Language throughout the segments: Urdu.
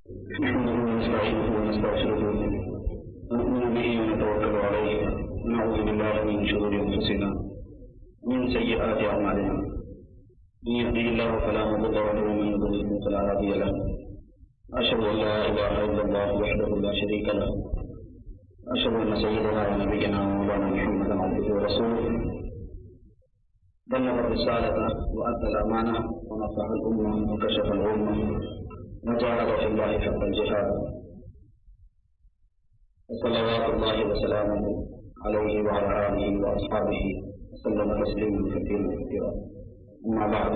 نحمده ونستعينه ونستغفره ونؤمن به ونتوكل عليه ونعوذ بالله من شرور أنفسنا ومن سيئات أعمالنا من يهده الله فلا مضل له ومن يضلل فلا هادي له أشهد أن لا إله إلا الله وحده لا شريك له أشهد أن سيدنا ونبينا ومولانا محمدا عبده ورسوله بلغ الرسالة وأدى الأمانة ونصح الأمة وكشف الغمة وجاهد في الله حق الجهاد وصلوات الله وسلامه عليه وعلى آله وأصحابه وسلم تسليما كثيرا أما بعد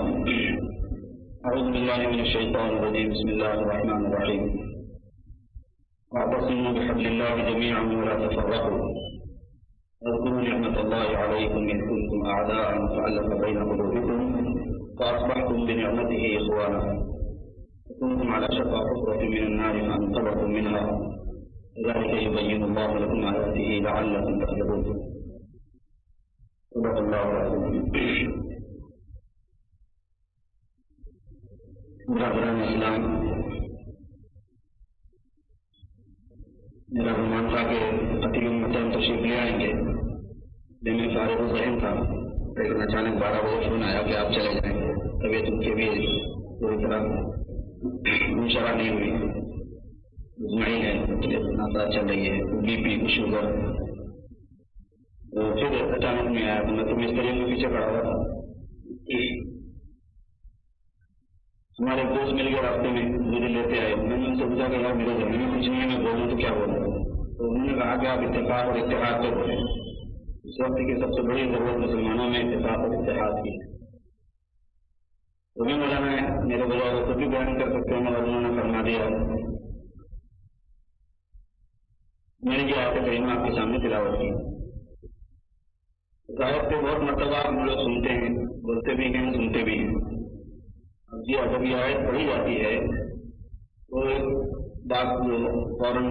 أعوذ بالله من الشيطان الرجيم بسم الله الرحمن الرحيم واعتصموا بحبل الله جميعا ولا تفرقوا واذكروا نعمة الله عليكم إذ كنتم أعداء فألف بين قلوبكم فأصبحتم بنعمته إخوانا وكنتم على شفا حفرة من النار فأنقذكم منها كذلك يبين الله لكم آياته لعلكم تهتدون صدق الله العظيم. برادران اسلام، میرا گمان تھا کہ عتیق متحم تشریف لے آئیں گے، جب میں فارغ ذہن تھا لیکن اچانک 12 بجے فون آیا کہ آپ چلے جائیں گے. طبیعت ان کی بھی پوری طرح منشرح نہیں ہوئی، مطمئن ہے، ناساز چل رہی ہے، بی پی شوگر. پھر اچانک میں آیا تو میں تو مستری کے پیچھے پڑا ہوا تھا. ہمارے ایک دوست مل گئے راستے میں، مجھے لیتے آئے. میں نے ان سے پوچھا کہ یار میرے ذہن میں کچھ نہیں ہے، میں بولوں تو کیا بولوں؟ تو انہوں نے کہا کہ آپ اتفاق اور اتحاد پہ بولیں. اس وقت کی سب سے بڑی ضرورت مسلمانوں میں اتفاق اور اتحاد کی ہے. تو میں مولانا ہے میرے بجائے وہ بھی بیان کر سکتے ہیں اور انہوں نے فرما دیا. میں نے یہ آیت کریمہ آپ کے سامنے تلاوت کی. اس آیت پہ بہت مرتبہ ہم لوگ سنتے ہیں، بولتے بھی ہیں، سنتے بھی ہیں. جب یہ آیت پڑھی جاتی ہے تو ایک بات جو فوراً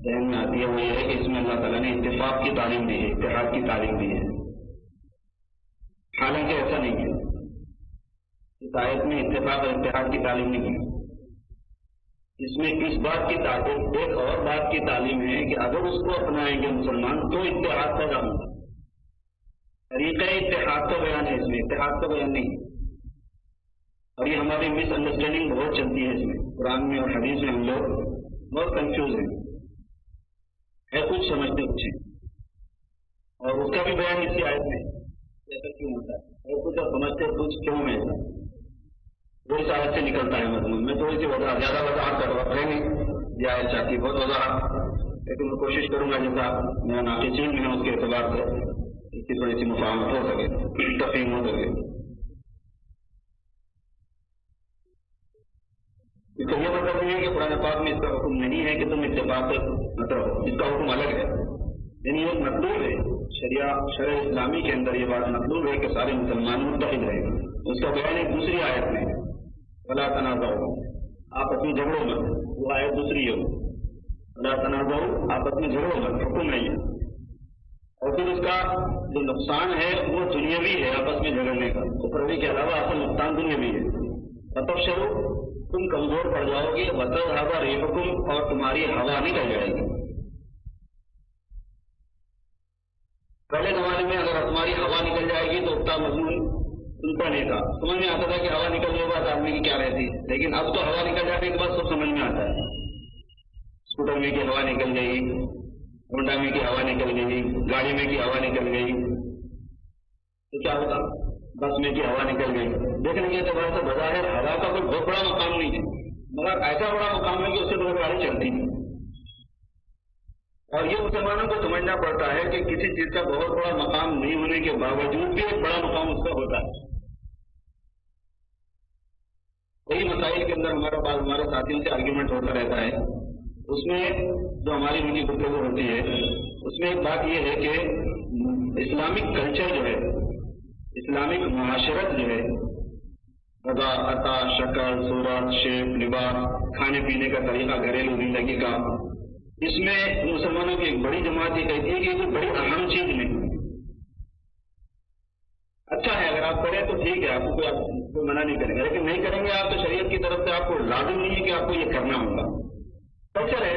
ذہن میں آتی ہے وہ یہ ہے کہ اس میں اللہ تعالیٰ نے اتفاق کی تعلیم دی ہے، اتحاد کی تعلیم دی ہے. حالانکہ ایسا نہیں ہے، اس آیت میں اتفاق اور اتحاد کی تعلیم نہیں ہے. اس میں اس بات کی تعلیم، ایک اور بات کی تعلیم ہے کہ اگر اس کو اپنائیں گے مسلمان تو اتحاد پیدا ہوگا. طریقہ اتحاد کا بیان ہے، اس میں اتحاد کا بیان نہیں ہے. اور یہ ہماری مس انڈرسٹینڈنگ بہت چلتی ہے اس میں. قرآن میں اور حدیث میں ہم لوگ بہت کنفیوز ہیں، ہے کچھ سمجھتے کچھ ہیں. اور اس کا بھی بیان اسی آیت میں ایسا کیوں ہوتا ہے، ہے کچھ اور سمجھتے کچھ کیوں میں ایسا وہ اس آیت سے نکلتا ہے. مضمون میں تھوڑی سی زیادہ وضاحت کر رہا ہے نہیں، یہ آیت چاہتی بہت وضاحت، لیکن میں کوشش کروں گا جیسا میرا ناقصین میں ہے اس کے اعتبار سے اس کی تھوڑی سی مفاہمت ہو سکے، تفہیم ہو سکے. اس کا یہ مطلب نہیں ہے کہ قرآن پاک میں اس کا حکم نہیں ہے کہ تم اتفاق مت رہو، اس کا حکم الگ ہے. یعنی یہ مطلوب ہے، شرع اسلامی کے اندر یہ بات مطلوب ہے کہ سارے مسلمان متحد رہیں. اس کا بیان ایک دوسری آیت میں ہے، ولا تنازعوا، آپس میں جھگڑو مت. وہ آیت دوسری ہے، ولا تنازعوا، آپس میں جھگڑو مت، حکم نہیں ہے. اور پھر اس کا جو نقصان ہے وہ دنیاوی ہے، آپس میں جھگڑنے کا. اخروی کے علاوہ اصل نقصان دنیاوی ہے. فتفشلوا، تم کمزور پڑ جاؤ گے، وتذهب ريحكم، اور تمہاری ہوا نکل جائے گی. پہلے زمانے میں اگر تمہاری ہوا نکل جائے گی تو اگتا مضمون سنتا نہیں تھا، سمجھ میں آتا تھا کہ ہوا نکلنے کے بعد آدمی کی کیا رہتی. لیکن اب تو ہوا نکل جانے کے بعد سب سمجھ میں آتا ہے. اسکوٹر میں کی ہوا نکل گئی، ہونڈا میں کی ہوا نکل گئی، گاڑی میں کی ہوا نکل گئی، تو کیا ہوگا؟ بس میں کی ہوا نکل گئی. دیکھنے کے اعتبار سے بظاہر ہوا کا کوئی بہت بڑا مقام نہیں ہے، مگر ایسا بڑا مقام ہے کہ اس سے بہت گاڑی چلتی ہے. اور یہ مسلمانوں کو سمجھنا پڑتا ہے کہ کسی چیز کا بہت بڑا مقام نہیں ہونے کے باوجود بھی ایک بڑا مقام اس کا ہوتا ہے. کئی مسائل کے اندر ہمارے ساتھیوں سے آرگیومنٹ ہوتا رہتا ہے. اس میں جو ہماری ان کی گفتگو ہوتی ہے اس میں ایک بات یہ ہے کہ اسلامک کلچر جو ہے، اسلامک معاشرت جو ہے، غذا، عطا، شکل، صورت، شیپ، لباس، کھانے پینے کا طریقہ، گھریلو زندگی کا، اس میں مسلمانوں کی ایک بڑی جماعت یہ کہتی ہے کہ یہ بڑی اہم چیز نہیں. اچھا ہے اگر آپ کریں تو ٹھیک ہے، آپ کو منع نہیں کریں گے، لیکن نہیں کریں گے آپ تو شریعت کی طرف سے آپ کو لازم نہیں ہے کہ آپ کو یہ کرنا ہوگا.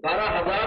12,000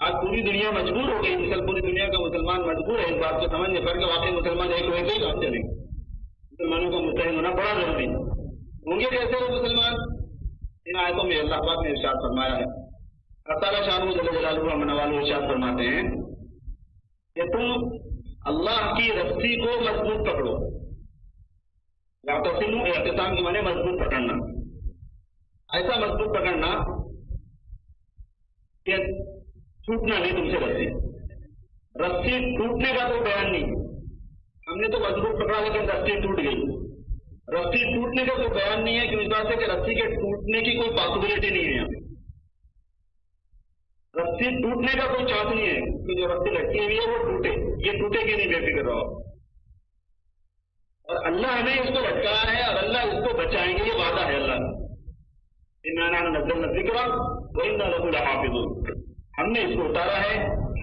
آج پوری دنیا مجبور ہو گئی، پوری دنیا کا مسلمان مجبور ہے اس بات کو سمجھنے پر کہ واقعی مسلمان ایک ہوئے کئی کام چلیں گے، مسلمانوں کا متحد ہونا بڑا ضروری ہے۔ ہوں گے کیسے وہ مسلمان؟ ان آیتوں میں اللہ پاک نے ارشاد فرمایا ہے، اللہ تعالیٰ شان جل جلالہ امن والے ارشاد فرماتے ہیں کہ تم اللہ کی رسی کو مضبوط پکڑو۔ واعتصموا، اعتصام کے معنی مضبوط پکڑنا، ایسا مضبوط پکڑنا کہ ٹوٹنا نہیں تم سے رسی۔ رسی ٹوٹنے کا کوئی بیان نہیں، ہم نے تو مضبوط پکڑا لیکن رسی ٹوٹ گئی۔ رسی ٹوٹنے کا کوئی بیان نہیں ہے کہ اس بات سے کہ رسی کے ٹوٹنے کی کوئی پاسبلٹی نہیں ہے یہاں پہ۔ رسی ٹوٹنے کا کوئی چانس نہیں ہے کہ جو رسی لٹکی ہوئی ہے وہ ٹوٹے، یہ ٹوٹے گی نہیں، بے فکر رہو۔ اور اللہ نے اس کو لٹکایا ہے اور اللہ اس کو بچائیں گے، یہ وعدہ ہے اللہ کا۔ اِنَّا نَحْنُ نَزَّلْنَا الذِّكْرَ وَإِنَّا لَهُ لَحَافِظُونَ، ہم نے اس کو اتارا ہے،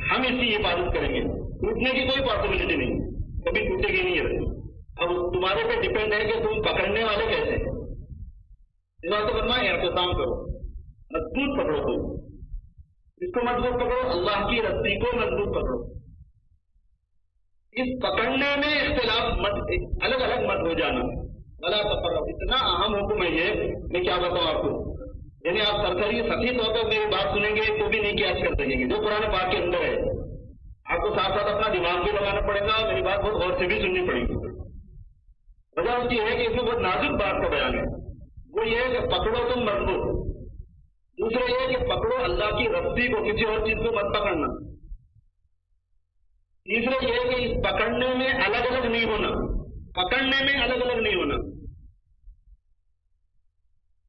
ہم اس کی حفاظت کریں گے۔ ٹوٹنے کی کوئی پاسبلٹی نہیں، کبھی ٹوٹے گی نہیں یہ رسی۔ اب تمہارے پہ ڈیپینڈ ہے کہ تم پکڑنے والے کیسے ہیں۔ اس بات کو فرمایا اعتصام کرو، مضبوط پکڑو، تم اس کو مضبوط پکڑو، اللہ کی رسی کو مضبوط پکڑو۔ اس پکڑنے میں اختلاف مت، الگ الگ مت ہو جانا، ولا تفرقوا، اتنا اہم حکم ہے یہ، میں کیا بتاؤں آپ کو، یعنی آپ سرسری سطحی طور پر میری بات سنیں گے تو بھی نہیں قیاس کر سکیں گے، جو قرآن پاک کے اندر ہے آپ کو ساتھ ساتھ اپنا دماغ بھی لگانا پڑے گا اور میری بات بہت غور سے بھی سننی پڑے گی۔ وجہ اس کی ہے کہ اس میں بہت نازک بات کا بیان ہے، وہ یہ ہے کہ پکڑو تم مضبوط، دوسرا یہ ہے کہ پکڑو اللہ کی رسی کو، کسی اور چیز کو مت پکڑنا۔ تیسرا یہ ہے کہ اس پکڑنے میں الگ الگ نہیں ہونا، پکڑنے میں الگ الگ نہیں ہونا،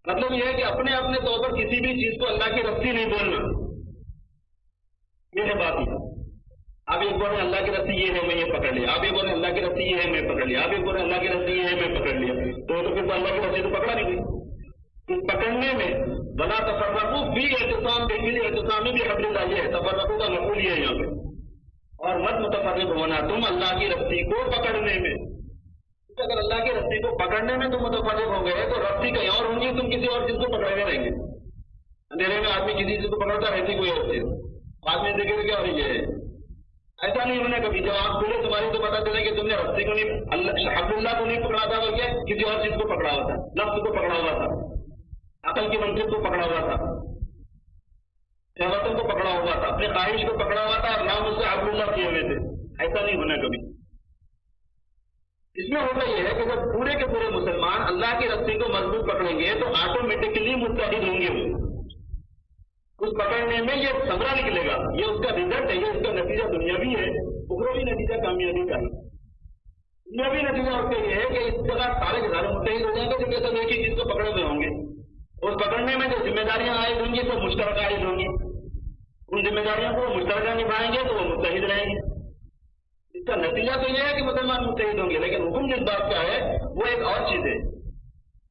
مطلب یہ ہے کہ اپنے اپنے طور پر کسی بھی چیز کو اللہ کی رسی نہیں بولنا، یہ ہے بات یہ۔ آپ ایک بولیں اللہ کی رسی یہ ہے میں یہ پکڑ لیا، آپ ایک بولیں اللہ کی رسی یہ ہے میں پکڑ لیا، آپ ایک بولیں اللہ کی رسی یہ ہے میں پکڑ لیا، تو پھر تو اللہ کی رسی تو پکڑا نہیں گئی۔ اس پکڑنے میں ولا تفرقوا فی اعتصام بِالْحَبْلِ، اعتصام بھی حبل اللہ یہ ہے، تفرقوا کا مفعول یہ ہے یہاں پہ، اور مت متفرق ہونا تم اللہ کی رسی کو پکڑنے میں۔ اگر اللہ کی رسی کو پکڑنے میں تم متفرق ہو گئے تو رسی کہیں اور ہوں گی، تم کسی اور چیز کو پکڑے ہوئے رہیں گے۔ اندھیرے میں آدمی کسی چیز کو پکڑتا رہتی کوئی اور چیز، بعد میں دیکھے کیا ہو رہی ہے، ایسا نہیں ہونا کبھی۔ جب آپ کھلے تمہاری تو پتا چلے کہ تم نے رسی کو نہیں، حبل اللہ کو نہیں پکڑا تھا بلکہ کسی اور چیز کو پکڑا ہوا تھا، نفس کو پکڑا ہوا تھا، عقل کی منطق کو پکڑا ہوا تھا، شہوتوں کو پکڑا ہوا تھا، اپنے خواہش کو پکڑا ہوا تھا اور نام اس سے حبل اللہ کیے ہوئے تھے۔ ایسا نہیں ہونا کبھی۔ اس میں ہوتا یہ ہے کہ جب پورے کے پورے مسلمان اللہ کی رسی کو مضبوط پکڑیں گے تو آٹومیٹکلی متحد ہوں گے، وہ اس پکڑنے میں یہ ثمرہ نکلے گا، یہ اس کا رزلٹ ہے، یہ اس کا نتیجہ دنیاوی ہے، اخروی نتیجہ کامیابی کا ہے۔ دنیاوی نتیجہ اس کا یہ ہے کہ اس جگہ سارے کے سارے متحد ہو جائیں گے، جب یہ سب ایک ہی چیز کو پکڑے ہوئے ہوں گے۔ اس پکڑنے میں جو ذمہ داریاں عائد ہوں گی تو مشترکہ عائد ہوں گی، ان ذمہ داریوں کو مشترکہ نبھائیں گے تو وہ متحد رہیں گے۔ اس کا نتیجہ تو یہ ہے کہ مسلمان متحد ہوں گے، لیکن حکم جس بات کا ہے وہ ایک اور چیز ہے،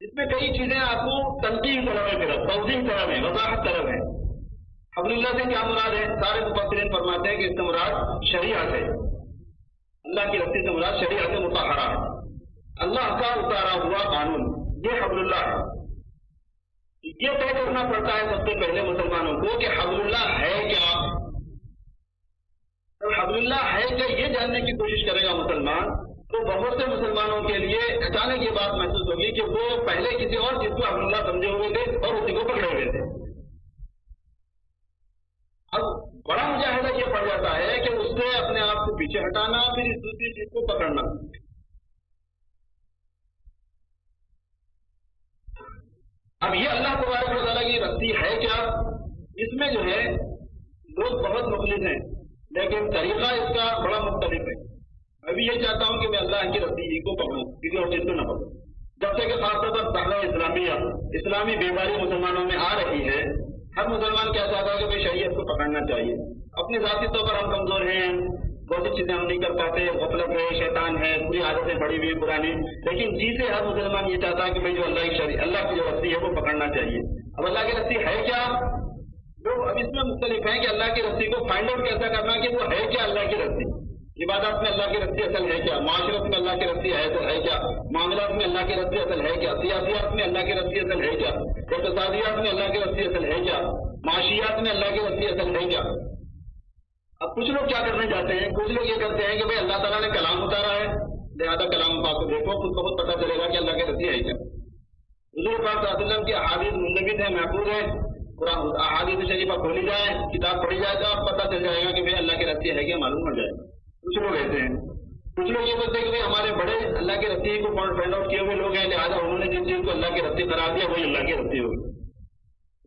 اس میں کئی چیزیں آپ کو تنقید طرف ہے، پھر توضیح طرف ہے، وضاحت طرف ہے۔ حبل اللہ سے کیا مراد ہے؟ سارے مفسرین فرماتے ہیں کہ اس سے مراد شریعت ہے، اللہ کی رسی سے مراد شریعت مطہرہ ہے، اللہ کا اتارا ہوا قانون، یہ حبل اللہ ہے۔ یہ طے کرنا پڑتا ہے سب سے پہلے مسلمانوں کو کہ حبل اللہ ہے کیا۔ جب حبل اللہ ہے کیا یہ جاننے کی کوشش کرے گا مسلمان تو بہت سے مسلمانوں کے لیے اچانک یہ بات محسوس ہوگی کہ وہ پہلے کسی اور چیز کو حبل اللہ سمجھے ہوئے تھے اور اسی کو پکڑے ہوئے تھے۔ اب بڑا مجاہدہ یہ پڑ جاتا ہے کہ اس سے اپنے آپ کو پیچھے ہٹانا، پھر اس دوسری چیز کو پکڑنا۔ اب یہ اللہ تبارک و تعالیٰ کی رسی ہے کیا، اس میں جو ہے لوگ بہت مخلص ہیں لیکن طریقہ اس کا بڑا مختلف ہے۔ ابھی یہ چاہتا ہوں کہ میں اللہ کی رسی ہی کو پکڑوں، کسی اور چیز کو نہ پکڑوں۔ جب سے کہ خاص طور پر دعویٰ اسلامیہ، اسلامی بیداری مسلمانوں میں آ رہی ہے، ہر مسلمان کیا چاہتا ہے کہ بھائی شریعت کو پکڑنا چاہیے۔ اپنے ذاتی طور پر ہم کمزور ہیں، بہت سی چیزیں ہم نہیں کر پاتے، غفلت ہے، شیطان ہے، پوری عادتیں بڑی ہوئی ہیں پرانی، لیکن جی سے ہر مسلمان یہ چاہتا ہے کہ بھائی جو اللہ کی جو رسی ہے وہ پکڑنا چاہیے۔ اب اللہ کی رسی ہے کیا؟ لوگ اب اس میں مختلف ہیں کہ اللہ کی رسی کو فائنڈ آؤٹ کیسا کرنا کہ وہ ہے کیا اللہ کی رسی۔ عبادات میں اللہ کی رسی اصل ہے کیا، معاشرت میں اللہ کی رسی ہے کیا، معاملات میں اللہ کی رسی اصل ہے کیا، سیاسیات میں اللہ کی رسی اصل ہے کیا، اقتصادیات میں اللہ کی رسی اصل ہے کیا، معاشیات میں اللہ کی رسی اصل ہے کیا۔ اب کچھ لوگ کیا کرنے جاتے ہیں، کچھ لوگ یہ کرتے ہیں کہ بھائی اللہ تعالیٰ نے کلام اتارا ہے، لہٰذا کلام پاک کو دیکھو، خود بہت پتہ چلے گا کہ اللہ کی رسی ہے کیا۔ حضور پاک صلی اللہ علیہ وسلم کی احادیث منضبط ہے، محفوظ ہے، احادیث شریفہ کھولی جائے، کتاب پڑھی جائے تو اب پتہ چل جائے گا کہ بھائی اللہ کی رسی ہے کیا، معلوم ہو جائے گا۔ کچھ لوگ ایسے ہیں، کچھ لوگ یہ بولتے ہیں کہ بھائی ہمارے بڑے اللہ کی رسی کو فائنڈ آؤٹ کیے ہوئے لوگ ہیں، لہٰذا انہوں نے جن چیز کو اللہ کی رسی قرار دیا وہی اللہ کی رسی ہوگی۔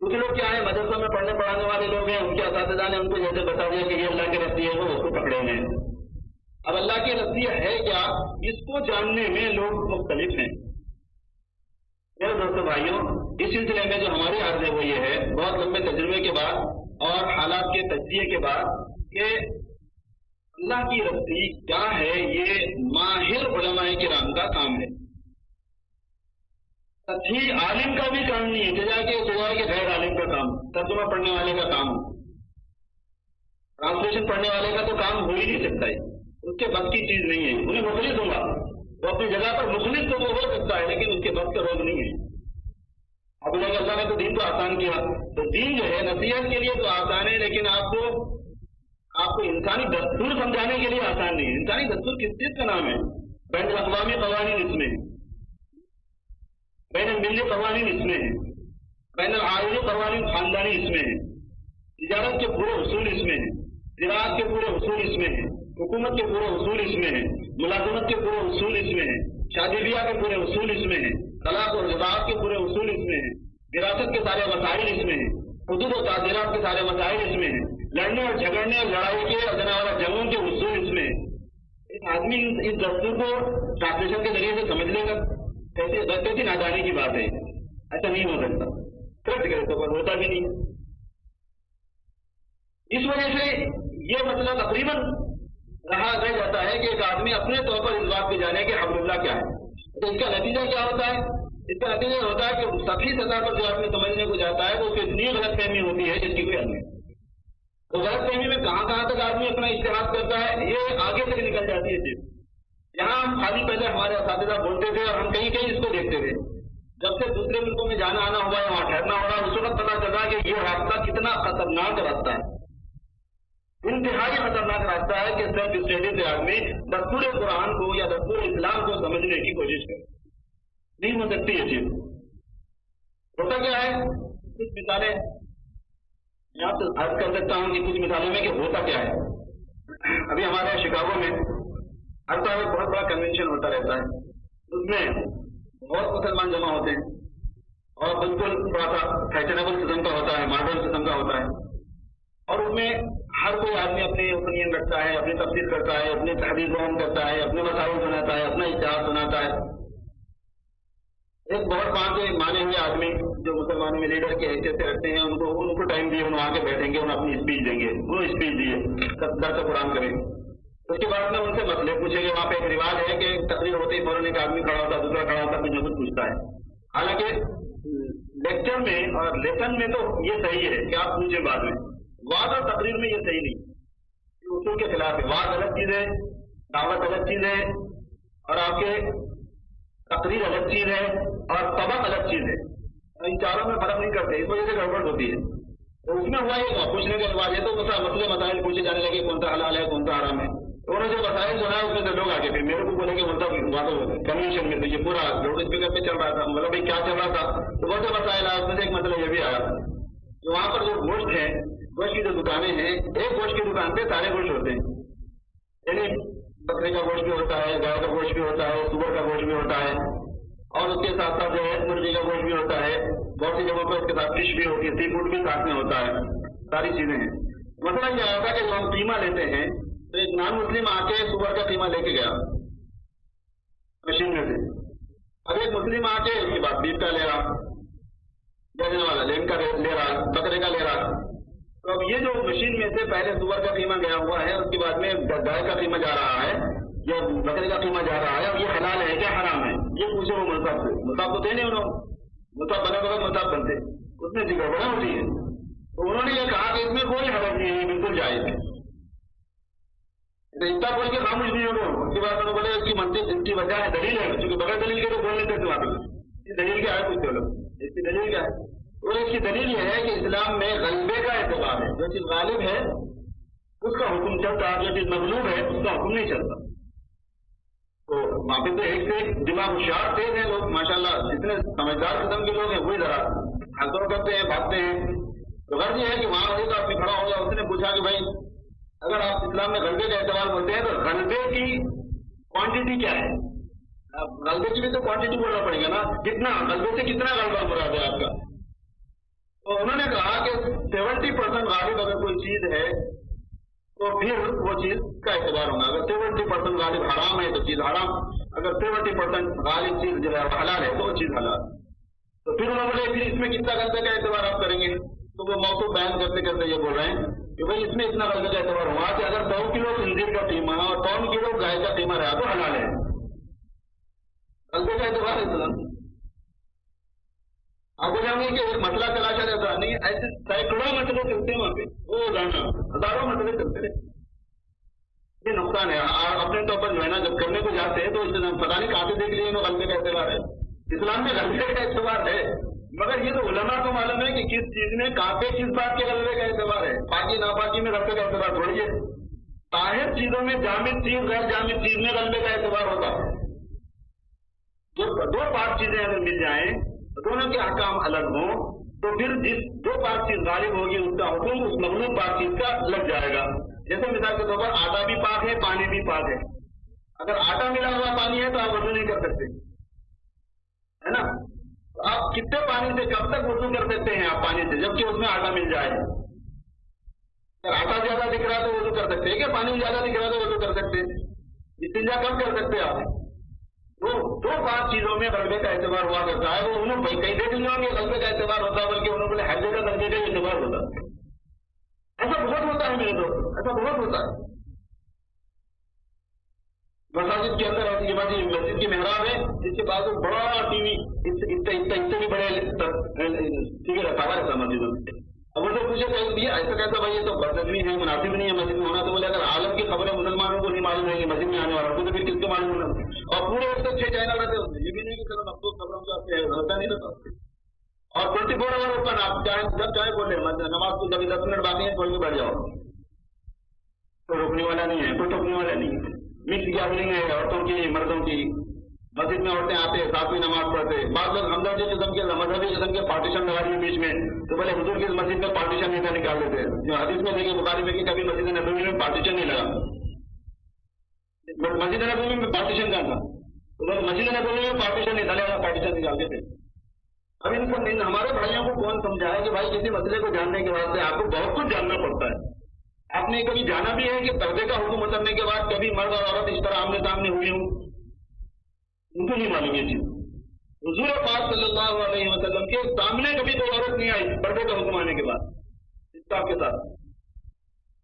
کچھ لوگ کیا ہے، مدرسہ میں پڑھنے پڑھانے والے لوگ ہیں، ان کے اساتذہ نے ان کو جیسے بتا دیا کہ یہ اللہ کی رسی ہے، وہ اس کو پکڑے ہوئے ہیں۔ اب اللہ کی رسی ہے کیا، اس کو جاننے میں لوگ مختلف ہیں۔ میرے دوستوں بھائیوں، اس سلسلے میں جو ہماری عرض ہے وہ یہ ہے، بہت لمبے تجربے کے بعد اور حالات کے تجزیے کے بعد، کہ اللہ کی رسی کیا ہے، یہ ماہر علماء کرام کا کام ہے، سچی عالم کا بھی کام نہیں ہے، جزائے کہ غیر عالم کا کام، ترجمہ پڑھنے والے کا کام، ٹرانسلیشن پڑھنے والے کا تو کام ہو ہی نہیں سکتا ہے، اس کے بس کی چیز نہیں ہے۔ انہیں مخلص ہوں گا، وہ اپنی جگہ پر مخلص تو وہ ہو سکتا ہے، لیکن اس کے بس کا روز نہیں ہے۔ اب اللہ نے تو دین کو آسان کیا، تو دین جو ہے نصیحت کے لیے تو آسان ہے، لیکن آپ کو انسانی دستور سمجھانے کے لیے آسان نہیں ہے۔ انسانی دستور کس چیز کا نام ہے؟ بین الاقوامی قوانین اس میں ہیں، بین المللی قوانین اس میں ہیں، بین العالمی قوانین خاندانی اس میں ہیں، تجارت کے پورے اصول اس میں ہیں، زراعت کے پورے اصول اس میں ہیں، حکومت کے پورے اصول اس میں ہیں، ملازمت کے پورے اصول اس میں ہیں، شادی بیاہ کے پورے اصول اس میں ہیں، طلاق اور رضاعت کے پورے اصول اس میں ہیں، وراثت کے سارے مسائل اس میں ہیں، حدود و تعزیرات کے سارے مسائل اس میں ہیں، لڑنے اور جھگڑنے اور لڑائی کے اور جناورہ جنگوں کے اصول اس میں ہیں۔ ایک آدمی اس دستور کو ٹرانسلیشن کے ذریعے سے سمجھ لے گا، کیسی نادانی کی بات ہے، ایسا نہیں ہو سکتا، پریکٹیکل طور پر ہوتا بھی نہیں۔ اس وجہ سے یہ مسئلہ تقریباً رہ جاتا ہے کہ ایک آدمی اپنے طور پر اس بات پہ جانے کہ حبل اللہ کیا ہے۔ تو اس کا نتیجہ کیا ہوتا ہے؟ اس کا نتیجہ ہوتا ہے کہ سطحی سطح پر جو آدمی سمجھنے کو جاتا ہے تو اس کی اتنی غلط فہمی ہوتی ہے جس کی کوئی حد نہیں۔ تو غلط فہمی میں کہاں تک آدمی اپنا اجتہاد کرتا ہے، یہ آگے تک نکل جاتی ہے چیز۔ یہاں ہم خالی پہلے ہمارے اساتذہ بولتے تھے اور ہم کہیں اس کو دیکھتے تھے، جب سے دوسرے ملکوں میں جانا آنا ہوا ہے، وہاں ٹھہرنا ہو رہا، اس وقت پتا چلا کہ یہ راستہ کتنا خطرناک راستہ ہے، انتہائی خطرناک راستہ ہے کہ سیلف اسٹڈی سے آدمی دستور قرآن کو یا دستور اسلام کو سمجھنے کی کوشش کرے، نہیں ہو سکتی یہ چیز۔ ہوتا کیا ہے، کچھ مثالیں میں آپ سے عرض کر سکتا ہوں کہ کچھ مثالوں میں کہ ہوتا کیا ہے۔ ابھی ہمارے شکاگو میں ہر سال ایک بہت بڑا کنونشن ہوتا رہتا ہے، اس میں بہت مسلمان جمع ہوتے ہیں اور بالکل تھوڑا سا فیشنیبل قسم کا ہوتا ہے، ماڈرن قسم کا ہوتا ہے، اور اس میں ہر کوئی آدمی اپنی اوپینین رکھتا ہے، اپنی تفسیر کرتا ہے، اپنی تحریر بیان کرتا ہے، اپنے مسائل سناتا ہے، اپنا اجتہاد سناتا ہے۔ ایک بہت پانچ مانے ہوئے آدمی جو مسلمانوں میں لیڈر کی حیثیت سے رکھتے ہیں، ان کو ٹائم دیے، انہوں آ کے بیٹھیں گے، انہیں اپنی اسپیچ دیں گے، وہ اسپیچ دیے درس قرآن کریں۔ اس کے بعد میں ان سے مسئلے پوچھیں گے۔ وہاں پہ ایک رواج ہے کہ تقریر ہوتے ہی فوراً ایک آدمی کھڑا ہوتا ہے، دوسرا کھڑا ہوتا ہے، کچھ نہ کچھ پوچھتا ہے۔ حالانکہ لیکچر میں اور لیسن میں تو یہ صحیح ہے کہ آپ پوچھیں بعد میں، وعظ اور تقریر میں یہ صحیح نہیں، یہ اصول کے خلاف ہے۔ وعظ الگ چیز ہے، دعوت الگ چیز ہے، اور آپ کے تقریر الگ چیز ہے، اور سبق الگ چیز ہے، ان چاروں میں فرق نہیں کرتے، اس وجہ سے گڑبڑ ہوتی ہے۔ تو اس میں ہوا یہ پوچھنے کا رواج ہے، تو مسئلے مسائل پوچھے جانے لگے، کون سا حلال ہے کون سا حرام ہے۔ تو انہوں نے جو مسائل سنا ہے اس میں سے لوگ آگے پھر میرے کو بولے کہ کنوینشن میں تو یہ پورا لوڈ اسپیکر پہ چل رہا تھا، مطلب بھائی کیا چل رہا تھا، تو بہت سے مسائل آیا، اس میں سے ایک مسئلہ یہ بھی آیا کہ وہاں پر جو گوشت ہے، گوشت کی جو دکانیں ہیں، ایک گوشت کی دکان پہ سارے گوشت ہوتے ہیں، یعنی بکرے کا گوشت بھی ہوتا ہے، گائے کا گوشت بھی ہوتا ہے، سور کا گوشت بھی ہوتا ہے، اور اس کے ساتھ ساتھ جو ہے مرغی کا گوشت بھی ہوتا ہے، بہت سی جگہوں پہ اس کے ساتھ فش بھی ہوتی ہے، سی فوڈ بھی ساتھ میں ہوتا ہے، ساری چیزیں ہیں۔ مسئلہ یہ آیا تھا کہ جب ہم قیمہ لیتے ہیں تو ایک نان مسلم آ کے سور کا قیمہ لے کے گیا مشین میں سے، اب ایک مسلم آ کے اس کے بعد بیف کا لے رہا، دینے والا لیم کا لے رہا، بکرے کا لے رہا۔ تو اب یہ جو مشین میں سے پہلے سور کا قیمہ گیا ہوا ہے، اس کے بعد میں گائے کا قیمہ جا رہا ہے یا بکرے کا قیمہ جا رہا ہے، اب یہ حلال ہے کیا حرام ہے، یہ پوچھے وہ مذہب سے، مذہب تو تھے نہیں، انہوں مذہب بنے بغیر مذہب بنتے، اس میں گڑبڑ ہوتی ہے۔ تو انہوں نے یہ کہا کہ اس میں کوئی حرج نہیں ہے، بالکل جائز ہے، اتنا بول کے خاموش نہیں ہو گئے۔ اس کے بعد انہوں نے بولے اس کی منطق، اس کی وجہ ہے دلیل ہے، کیونکہ بغیر دلیل کے تو بول نہیں سکتے وہاں پہ، اس کی دلیل کیا ہے پوچھتے لوگ، اس کی دلیل کیا ہے؟ اور اس کی دلیل یہ ہے کہ اسلام میں غلبے کا اعتبار ہے، جو چیز غالب ہے اس کا حکم چلتا ہے، جو چیز مغلوب ہے اس کا حکم نہیں چلتا. تو وہاں پہ تو ایک سے ایک دماغ ہوشیار تیز ہیں لوگ ماشاءاللہ، جتنے سمجھدار قسم کے لوگ ہیں وہی ذرا ہلکڑ کرتے ہیں، بھاگتے ہیں. تو غرض یہ ہے کہ وہاں ہوگا اپنے کھڑا ہوگا، اس نے پوچھا کہ بھائی اگر آپ اسلام میں غلبے کا اعتبار بولتے ہیں تو غلبے کی کوانٹٹی کیا ہے؟ غلبے کی بھی تو کوانٹٹی بولنا پڑے گا نا، کتنا غلبے سے کتنا غلبہ مراد ہے آپ کا. تو انہوں نے کہا کہ 70% غالب اگر کوئی چیز ہے تو پھر وہ چیز کا اعتبار ہوگا. اگر 70% غالب حرام ہے تو چیز حرام، اگر 70% غالب چیز جو ہے حلال ہے تو وہ چیز حلال. تو پھر انہوں نے بولے پھر اس میں کتنا غلبے کا اعتبار آپ کریں گے؟ تو وہ موقع بیان کرتے کرتے یہ بول رہے ہیں کہ بھائی اس میں اتنا غلبے کا اعتبار ہوا کہ اگر 100 کلو خنزیر کا قیمہ اور 100 کلو گائے کا قیمہ رہا تو حلال ہے. غلبے کا اعتبار ہے اسلام. آپ کو جانیں کہ ایک مسئلہ تلاشا جاتا نہیں، ایسے سینکڑوں مسئلے چلتے ہیں وہاں پہ، وہ جانا ہزاروں مسئلے چلتے رہے. یہ نقصان ہے. اپنے طور پر جو ہے نا جب کرنے کو جاتے ہیں تو اس سے پتہ نہیں کہاں سے دیکھ لیے غلبے کا اعتبار ہے. اسلام میں غلبے کا اعتبار ہے، مگر یہ تو علماء کو معلوم ہے کہ کس چیز میں کہاں پہ کس بات کے غلبے کا اعتبار ہے. پاکی ناپاکی میں غلبے کا اعتبار تھوڑی ہے. طاہر چیزوں میں جامد چیز غیر جامد چیز میں غلبے کا اعتبار ہوتا ہے. دو پاک چیزیں اگر مل جائیں دونوں کے احکام الگ ہوں تو پھر جس دو پاک چیز غالب ہوگی اس کا حکم اس مغلوب پاک چیز کا لگ جائے گا. جیسے مثال کے طور پر آٹا بھی پاک ہے، پانی بھی پاک ہے. اگر آٹا ملا ہوا پانی ہے تو آپ وضو نہیں کر سکتے، ہے نا. تو آپ کتنے پانی سے کب تک وضو کر سکتے ہیں آپ پانی سے جبکہ اس میں آٹا مل جائے؟ اگر آٹا زیادہ دکھ رہا تو وضو کر سکتے ہیں کہ پانی زیادہ دکھ رہا تو وضو کر سکتے ہیں؟ استنجا کب کر سکتے آپ؟ وہ دو پانچ چیزوں میں غلبے کا اعتبار ہوا کرتا ہے. وہ انہوں کئی دیکھ لیں گے غلبے کا اعتبار ہوتا ہے، بلکہ انہوں نے ہر جگہ غلبے کا اعتبار ہوتا ہے. ایسا بہت ہوتا ہے میرے دوست، ایسا بہت ہوتا ہے. مساجد کے اندر ایسی مسجد کی محراب ہے جس کے بعد بڑا ٹی وی اتنے بھی بڑے ٹی وی رکھا ہوا رہتا ہے مسجدوں میں. اب وہ پوچھے کہ ایسا کیسا بھائی یہ تو بدتمی ہے، مناسب نہیں ہے مسجد میں ہونا. تو بولے اگر عالم کی خبریں مسلمانوں کو نہیں معلوم رہیں گی مسجد میں آنے والوں کو تو پھر کس کو معلوم ہونا؟ اور پورے ایک سے 6 چینل رہتے ہوتے یہ بھی نہیں کہ چلو مخصوص خبروں کا ہوتا نہیں رہتا. اور 24 آور اوپن، آپ چاہیں جب چاہے بولے نماز کو کبھی 10 منٹ باقی ہے کوئی بھی بیٹھ جاؤ، کوئی روکنے والا نہیں ہے، کوئی ٹوکنے والا نہیں ہے. مکس گیدرنگ ہے عورتوں کی مردوں کی. مسجد میں عورتیں آتے ساتھ میں نماز پڑھتے. بعض لوگ ہمدردی قسم کے مذہبی قسم کے پارٹیشن لگا دیے بیچ میں. تو بولے حضور کی مسجد میں پارٹیشن نہیں تھا، نکال دیتے. جو حدیث میں دیکھیے بخاری میں کہ کبھی مسجد نبوی میں پارٹیشن نہیں لگا. مسجد نبوی میں پارٹیشن کہاں تھا؟ مسجد نبوی میں پارٹیشن نہیں تھا، لہٰذا پارٹیشن نکال دیتے. اب ان کو ہمارے بھائیوں کو کون سمجھائے کہ بھائی کسی مسئلے کو جاننے کے بعد سے آپ کو بہت کچھ جاننا پڑتا ہے. آپ نے کبھی جانا بھی ہے کہ پردے کا حکم اترنے کے بعد کبھی مرد اور عورت اس طرح آمنے سامنے ہوئی ہوں؟ ان کو نہیں معلوم یہ چیز. حضور پاک صلی اللہ علیہ وسلم کے سامنے کبھی کوئی عورت نہیں آئی پردے کا حکم آنے کے بعد اسٹاف کے ساتھ.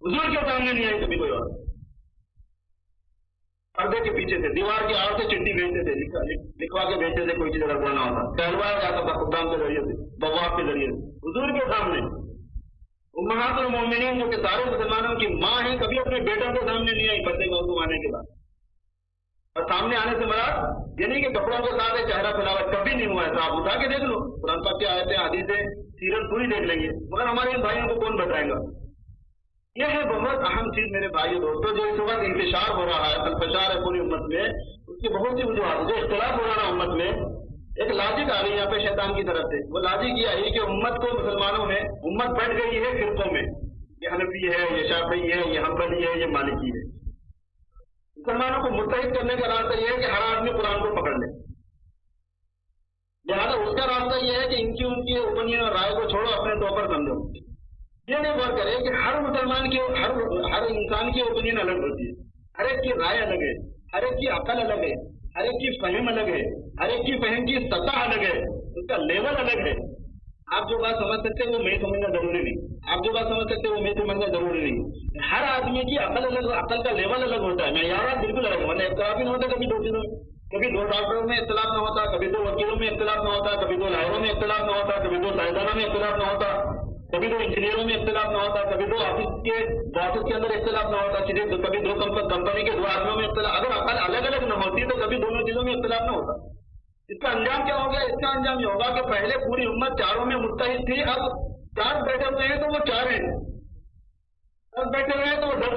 حضور کے سامنے نہیں آئی کبھی کوئی عورت. پردے کے پیچھے سے دیوار کی آڑ سے چٹھی بھیجتے تھے، لکھوا کے بھیجتے تھے کوئی چیز اگر بولنا ہوتا پہلوایا جاتا تھا خدام کے ذریعے سے، بواب کے ذریعے سے. حضور کے سامنے امہات المومنین جو کہ سارے مسلمانوں کی ماں ہیں کبھی اپنے بیٹوں کے سامنے نہیں آئی پردے کا حکم آنے کے بعد. اور سامنے آنے سے مراد یعنی کہ کپڑوں کے ساتھ چہرہ پھیلاوا کبھی نہیں ہوا ہے. تو آپ اٹھا کے دیکھ لو قرآن پاک کی آیتیں حدیثیں سیرت پوری دیکھ لیں گے، مگر ہمارے ان بھائیوں کو کون بتائے گا؟ یہ ہے بہت اہم چیز میرے بھائی دوستوں. جو اس وقت انتشار ہو رہا ہے، انتشار ہے پوری امت میں، اس کی بہت سی وجوہات. جو اختلاف ہو رہا ہے امت میں، ایک لاجک آ گئی یہاں پہ شیطان کی طرف سے. وہ لاجک یہ آئی کہ امت کو مسلمانوں میں امت بٹ گئی ہے فرقوں میں. یہ حنفی ہے، یہ شافعی ہے، یہ حنبلی ہے، یہ مالکی ہے. مسلمانوں کو متحد کرنے کا راستہ یہ ہے کہ ہر آدمی قرآن کو پکڑ لے. لہٰذا اس کا راستہ یہ ہے کہ ان کی اوپینین اور رائے کو چھوڑو، اپنے طور پر سمجھو. یہ نہیں غور کرے کہ ہر مسلمان کی ہر انسان کی اوپینین الگ ہوتی ہے. ہر ایک کی رائے الگ ہے، ہر ایک کی عقل الگ ہے، ہر ایک کی فہم الگ ہے، ہر ایک کی فہم کی سطح الگ ہے، اس کا لیول الگ ہے. آپ جو بات سمجھ سکتے ہیں وہ میں سمجھنا ضروری نہیں، آپ جو بات سمجھ سکتے ہیں وہ میں سمجھنا ضروری نہیں. ہر آدمی کی عقل الگ، عقل کا لیول الگ ہوتا ہے. معیارات بالکل الگ ہے. اختلاف نہیں ہوتا کبھی دو چیزوں میں، کبھی دو ڈاکٹروں میں اختلاف نہ ہوتا، کبھی دو وکیلوں میں اختلاف نہ ہوتا، کبھی دو لائروں میں اختلاف نہ ہوتا، کبھی دو سائنسدانوں میں اختلاف نہ ہوتا، کبھی دو انجینئروں میں اختلاف نہ ہوتا، کبھی دو آفس کے اندر اختلاف نہ ہوتا، کبھی دو کمپنی کے دو آدمیوں میں اختلاف. اگر عقل الگ الگ نہ ہوتی تو کبھی دونوں چیزوں میں اختلاف نہ ہوتا. اس کا انجام کیا ہوگا؟ اس کا انجام یہ ہوگا کہ پہلے پوری امت چاروں میں متحد تھی، اب 4 بیٹھے ہوئے ہیں تو وہ 4 ہیں، 10 بیٹھے ہوئے ہیں تو وہ 10